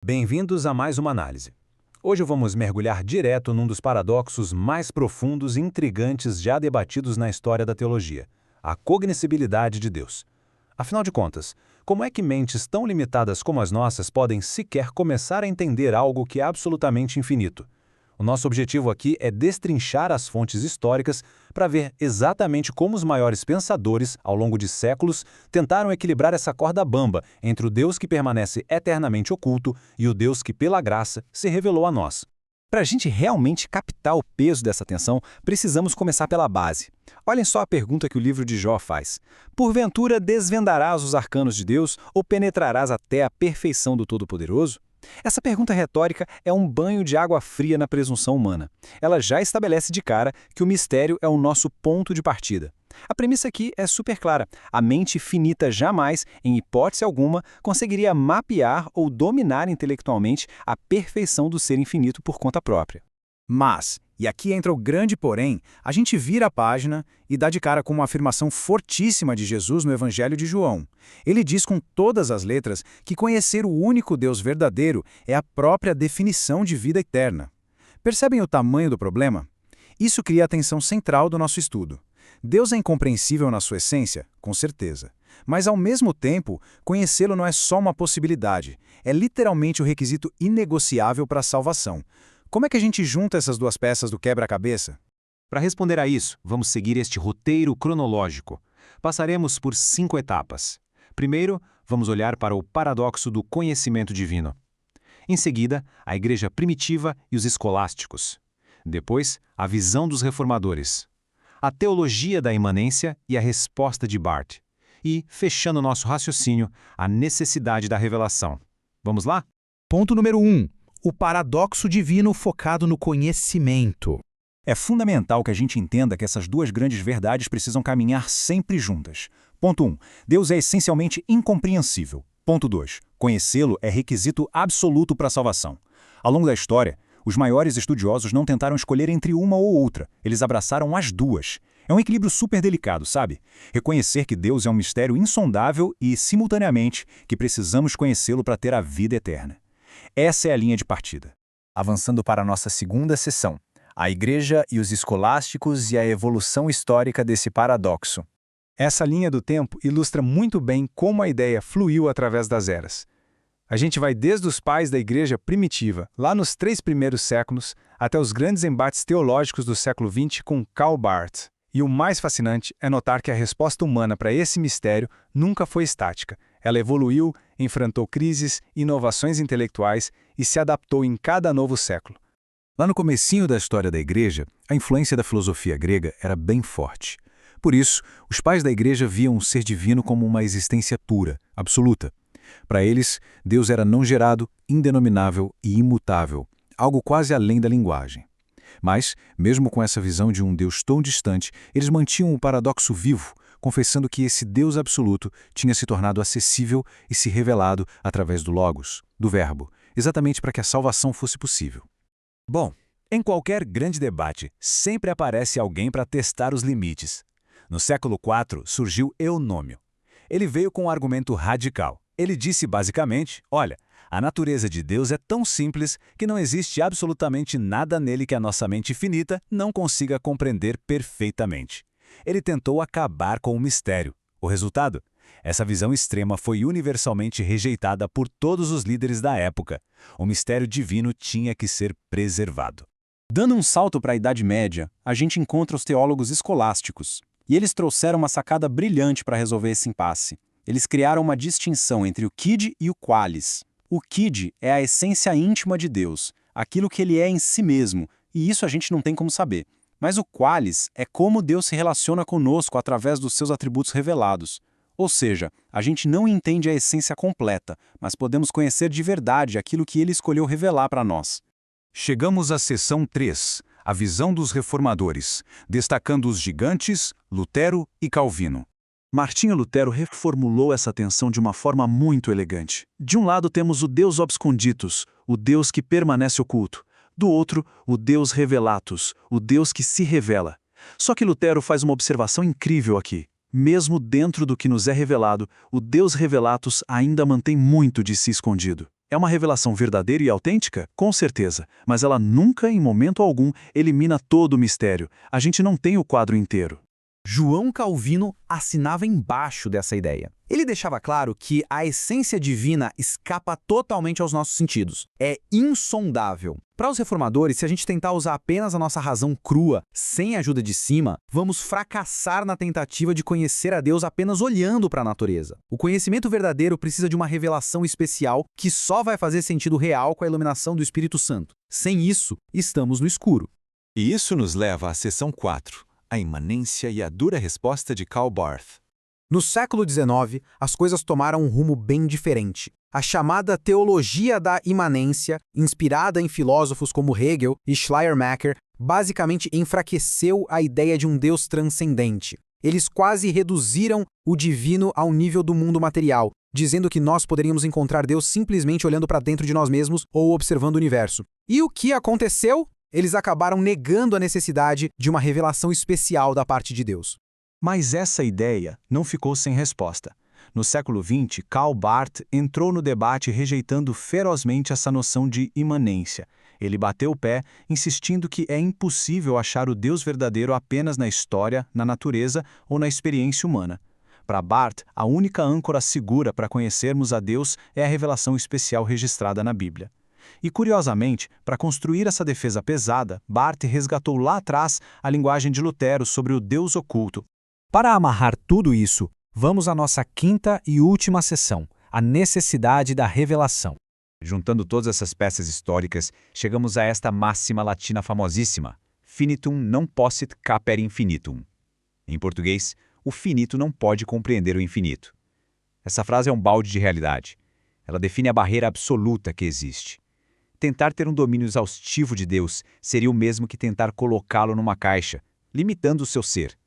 Bem-vindos a mais uma análise. Hoje vamos mergulhar direto num dos paradoxos mais profundos e intrigantes já debatidos na história da teologia: a cognoscibilidade de Deus. Afinal de contas, como é que mentes tão limitadas como as nossas podem sequer começar a entender algo que é absolutamente infinito? O nosso objetivo aqui é destrinchar as fontes históricas para ver exatamente como os maiores pensadores, ao longo de séculos, tentaram equilibrar essa corda bamba entre o Deus que permanece eternamente oculto e o Deus que, pela graça, se revelou a nós. Para a gente realmente captar o peso dessa tensão, precisamos começar pela base. Olhem só a pergunta que o livro de Jó faz. Porventura desvendarás os arcanos de Deus ou penetrarás até a perfeição do Todo-Poderoso? Essa pergunta retórica é um banho de água fria na presunção humana. Ela já estabelece de cara que o mistério é o nosso ponto de partida. A premissa aqui é super clara. A mente finita jamais, em hipótese alguma, conseguiria mapear ou dominar intelectualmente a perfeição do ser infinito por conta própria. Mas, e aqui entra o grande porém, a gente vira a página e dá de cara com uma afirmação fortíssima de Jesus no Evangelho de João. Ele diz com todas as letras que conhecer o único Deus verdadeiro é a própria definição de vida eterna. Percebem o tamanho do problema? Isso cria a tensão central do nosso estudo. Deus é incompreensível na sua essência? Com certeza. Mas, ao mesmo tempo, conhecê-lo não é só uma possibilidade, é literalmente o requisito inegociável para a salvação. Como é que a gente junta essas duas peças do quebra-cabeça? Para responder a isso, vamos seguir este roteiro cronológico. Passaremos por 5 etapas. Primeiro, vamos olhar para o paradoxo do conhecimento divino. Em seguida, a igreja primitiva e os escolásticos. Depois, a visão dos reformadores. A teologia da imanência e a resposta de Barth. E, fechando nosso raciocínio, a necessidade da revelação. Vamos lá? Ponto número 1. O paradoxo divino focado no conhecimento. É fundamental que a gente entenda que essas duas grandes verdades precisam caminhar sempre juntas. Ponto 1. Deus é essencialmente incompreensível. Ponto 2. Conhecê-lo é requisito absoluto para a salvação. Ao longo da história, os maiores estudiosos não tentaram escolher entre uma ou outra, eles abraçaram as duas. É um equilíbrio super delicado, sabe? Reconhecer que Deus é um mistério insondável e, simultaneamente, que precisamos conhecê-lo para ter a vida eterna. Essa é a linha de partida. Avançando para a nossa segunda sessão, a Igreja e os escolásticos e a evolução histórica desse paradoxo. Essa linha do tempo ilustra muito bem como a ideia fluiu através das eras. A gente vai desde os pais da Igreja primitiva, lá nos 3 primeiros séculos, até os grandes embates teológicos do século XX com Karl Barth. E o mais fascinante é notar que a resposta humana para esse mistério nunca foi estática. Ela evoluiu, enfrentou crises, inovações intelectuais e se adaptou em cada novo século. Lá no comecinho da história da Igreja, a influência da filosofia grega era bem forte. Por isso, os pais da Igreja viam o ser divino como uma existência pura, absoluta. Para eles, Deus era não gerado, indenominável e imutável, algo quase além da linguagem. Mas, mesmo com essa visão de um Deus tão distante, eles mantinham o paradoxo vivo, confessando que esse Deus absoluto tinha se tornado acessível e se revelado através do Logos, do Verbo, exatamente para que a salvação fosse possível. Bom, em qualquer grande debate, sempre aparece alguém para testar os limites. No século IV surgiu Eunômio. Ele veio com um argumento radical. Ele disse basicamente, olha, a natureza de Deus é tão simples que não existe absolutamente nada nele que a nossa mente finita não consiga compreender perfeitamente. Ele tentou acabar com o mistério. O resultado? Essa visão extrema foi universalmente rejeitada por todos os líderes da época. O mistério divino tinha que ser preservado. Dando um salto para a Idade Média, a gente encontra os teólogos escolásticos. E eles trouxeram uma sacada brilhante para resolver esse impasse. Eles criaram uma distinção entre o quid e o qualis. O quid é a essência íntima de Deus, aquilo que ele é em si mesmo, e isso a gente não tem como saber. Mas o qualis é como Deus se relaciona conosco através dos seus atributos revelados. Ou seja, a gente não entende a essência completa, mas podemos conhecer de verdade aquilo que ele escolheu revelar para nós. Chegamos à seção 3, a visão dos reformadores, destacando os gigantes, Lutero e Calvino. Martinho Lutero reformulou essa tensão de uma forma muito elegante. De um lado temos o Deus obsconditus, o Deus que permanece oculto. Do outro, o Deus revelatus, o Deus que se revela. Só que Lutero faz uma observação incrível aqui. Mesmo dentro do que nos é revelado, o Deus revelatus ainda mantém muito de si escondido. É uma revelação verdadeira e autêntica? Com certeza, mas ela nunca, em momento algum, elimina todo o mistério. A gente não tem o quadro inteiro. João Calvino assinava embaixo dessa ideia. Ele deixava claro que a essência divina escapa totalmente aos nossos sentidos. É insondável. Para os reformadores, se a gente tentar usar apenas a nossa razão crua, sem a ajuda de cima, vamos fracassar na tentativa de conhecer a Deus apenas olhando para a natureza. O conhecimento verdadeiro precisa de uma revelação especial que só vai fazer sentido real com a iluminação do Espírito Santo. Sem isso, estamos no escuro. E isso nos leva à seção 4, a imanência e a dura resposta de Karl Barth. No século XIX, as coisas tomaram um rumo bem diferente. A chamada teologia da imanência, inspirada em filósofos como Hegel e Schleiermacher, basicamente enfraqueceu a ideia de um Deus transcendente. Eles quase reduziram o divino ao nível do mundo material, dizendo que nós poderíamos encontrar Deus simplesmente olhando para dentro de nós mesmos ou observando o universo. E o que aconteceu? Eles acabaram negando a necessidade de uma revelação especial da parte de Deus. Mas essa ideia não ficou sem resposta. No século XX, Karl Barth entrou no debate rejeitando ferozmente essa noção de imanência. Ele bateu o pé, insistindo que é impossível achar o Deus verdadeiro apenas na história, na natureza ou na experiência humana. Para Barth, a única âncora segura para conhecermos a Deus é a revelação especial registrada na Bíblia. E, curiosamente, para construir essa defesa pesada, Barth resgatou lá atrás a linguagem de Lutero sobre o Deus oculto. Para amarrar tudo isso, vamos à nossa quinta e última seção, a necessidade da revelação. Juntando todas essas peças históricas, chegamos a esta máxima latina famosíssima: finitum non possit capere infinitum. Em português, o finito não pode compreender o infinito. Essa frase é um balde de realidade. Ela define a barreira absoluta que existe. Tentar ter um domínio exaustivo de Deus seria o mesmo que tentar colocá-lo numa caixa, limitando o seu ser.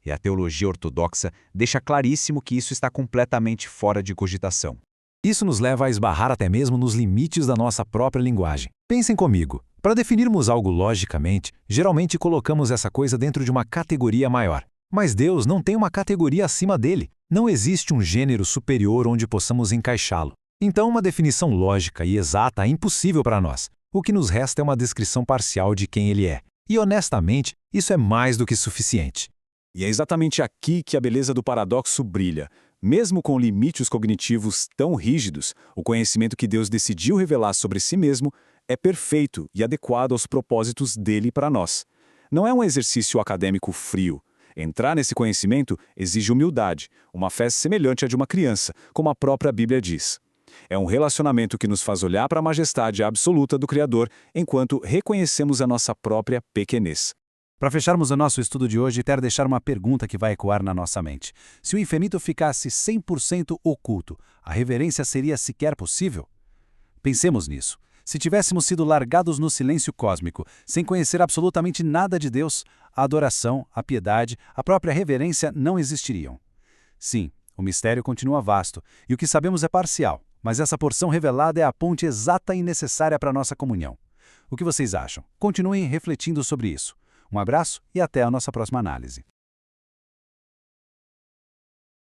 E a teologia ortodoxa deixa claríssimo que isso está completamente fora de cogitação. Isso nos leva a esbarrar até mesmo nos limites da nossa própria linguagem. Pensem comigo. Para definirmos algo logicamente, geralmente colocamos essa coisa dentro de uma categoria maior. Mas Deus não tem uma categoria acima dele. Não existe um gênero superior onde possamos encaixá-lo. Então, uma definição lógica e exata é impossível para nós. O que nos resta é uma descrição parcial de quem ele é. E, honestamente, isso é mais do que suficiente. E é exatamente aqui que a beleza do paradoxo brilha. Mesmo com limites cognitivos tão rígidos, o conhecimento que Deus decidiu revelar sobre si mesmo é perfeito e adequado aos propósitos dele para nós. Não é um exercício acadêmico frio. Entrar nesse conhecimento exige humildade, uma fé semelhante à de uma criança, como a própria Bíblia diz. É um relacionamento que nos faz olhar para a majestade absoluta do Criador enquanto reconhecemos a nossa própria pequenez. Para fecharmos o nosso estudo de hoje, quero deixar uma pergunta que vai ecoar na nossa mente. Se o infinito ficasse 100% oculto, a reverência seria sequer possível? Pensemos nisso. Se tivéssemos sido largados no silêncio cósmico, sem conhecer absolutamente nada de Deus, a adoração, a piedade, a própria reverência não existiriam. Sim, o mistério continua vasto, e o que sabemos é parcial, mas essa porção revelada é a ponte exata e necessária para a nossa comunhão. O que vocês acham? Continuem refletindo sobre isso. Um abraço e até a nossa próxima análise.